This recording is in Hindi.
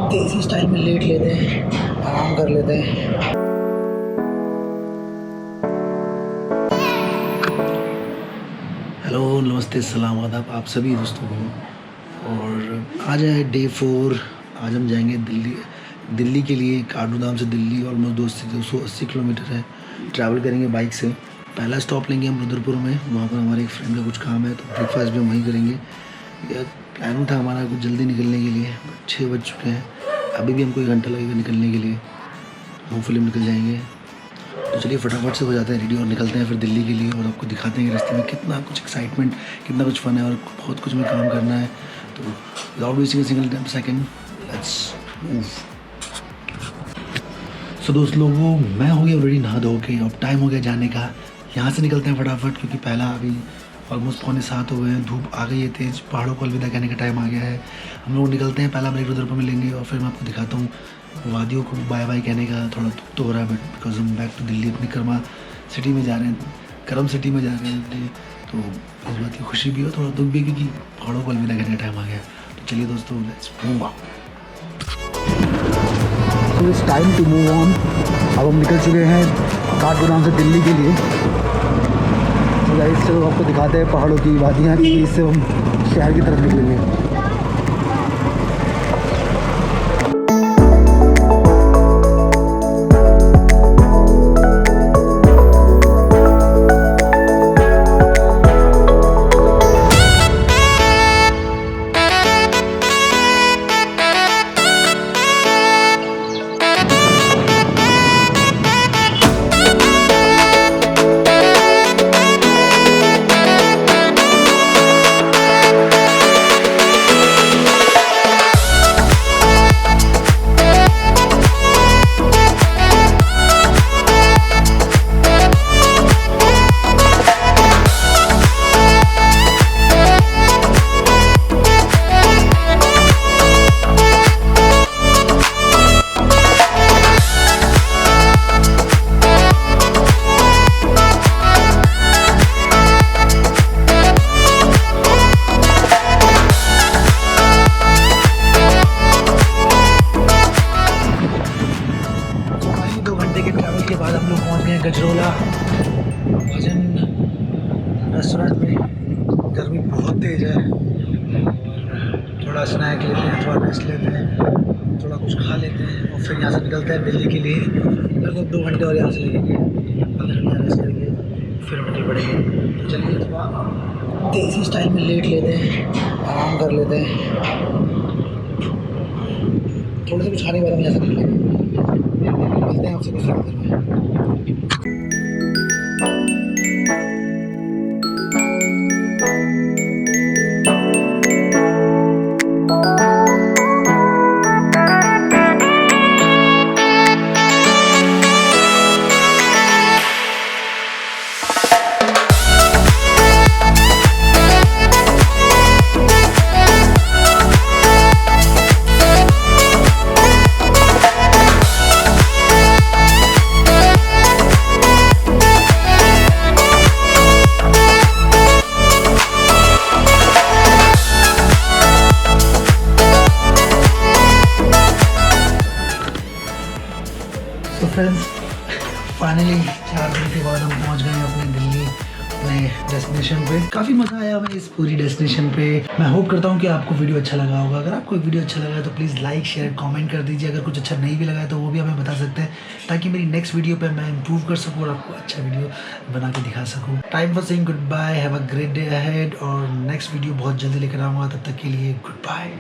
देसी स्टाइल में लेट लेते हैं, आराम कर लेते हैं। हेलो, नमस्ते, सलाम, आदाब आप सभी दोस्तों को। और आज है डे 4। आज हम जाएंगे दिल्ली के लिए। काठगोदाम से दिल्ली ऑलमोस्ट 280 किलोमीटर है। ट्रैवल करेंगे बाइक से। पहला स्टॉप लेंगे हम रुद्रपुर में, वहाँ पर हमारे एक फ्रेंड का कुछ काम है, तो ब्रेकफास्ट भी हम वहीं करेंगे। प्लान था हमारा कुछ जल्दी निकलने के लिए, 6 बज चुके हैं। अभी भी हमको 1 घंटा लगेगा निकलने के लिए। होपफुली निकल जाएंगे। तो चलिए फटाफट से हो जाते हैं रेडी और निकलते हैं फिर दिल्ली के लिए। और आपको दिखाते हैं कि रास्ते में कितना कुछ एक्साइटमेंट, कितना कुछ फन है और बहुत कुछ में काम करना है। तो without wasting a single second, let's move. So दोस्त लोगों, मैं हो गया रेडी नहा धो के। अब टाइम हो गया जाने का। यहाँ से निकलते हैं फटाफट, क्योंकि पहला अभी ऑलमोस्ट 6:45 हो गए हैं। धूप आ गई है तेज, पहाड़ों को अलविदा कहने का टाइम आ गया है। हम लोग निकलते हैं। पहला ब्रेक रुद्रपुर में लेंगे और फिर मैं आपको दिखाता हूँ वादियों को बाय बाय कहने का। थोड़ा दुख तो हो रहा है, बट बिकॉज हम बैक टू दिल्ली अपनी कर्मा सिटी में जा रहे हैं, करम सिटी में जा रहे हैं। तो इस बात की खुशी भी हो, थोड़ा दुख भी, क्योंकि पहाड़ों को अलविदा कहने का टाइम आ गया। तो चलिए दोस्तों, let's move on. So it's time to move on. अब हम निकल चुके हैं काठगोदाम से दिल्ली के लिए। तो गाइस, इससे आपको दिखाते हैं पहाड़ों की वादियाँ, क्योंकि इससे हम शहर की तरफ निकलेंगे। गजरोला भजन रेस्टोरेंट में। गर्मी बहुत तेज़ है और थोड़ा स्नैक लेते हैं, थोड़ा रेस्ट लेते हैं, थोड़ा कुछ खा लेते हैं और फिर यहाँ से निकलते हैं दिल्ली के लिए। लगभग 2 घंटे और यहाँ से लगेंगे। 15 घंटे रेस्ट करके फिर निकल पड़ेंगे। तो चलिए थोड़ा देसी स्टाइल में लेट लेते हैं, आराम कर लेते हैं। थोड़ा सा कुछ खाने के बाद हम यहाँ से निकलेंगे। मिलते हैं आपसे कुछ देर में। तो फ्रेंड्स, फाइनली 4 दिन के बाद हम पहुंच गए अपने दिल्ली, अपने डेस्टिनेशन पे। काफ़ी मज़ा आया हमें इस पूरी डेस्टिनेशन पे। मैं होप करता हूं कि आपको वीडियो अच्छा लगा होगा। अगर आपको वीडियो अच्छा लगा है तो प्लीज़ लाइक, शेयर, कमेंट कर दीजिए। अगर कुछ अच्छा नहीं भी लगा है तो वो भी हमें बता सकते हैं, ताकि मेरी नेक्स्ट वीडियो पर मैं इंप्रूव कर सकूँ और आपको अच्छा वीडियो बना के दिखा सकूँ। Time for saying goodbye, have a great day ahead. और नेक्स्ट वीडियो बहुत जल्दी लेकर आऊँगा, तब तक के लिए गुड बाय।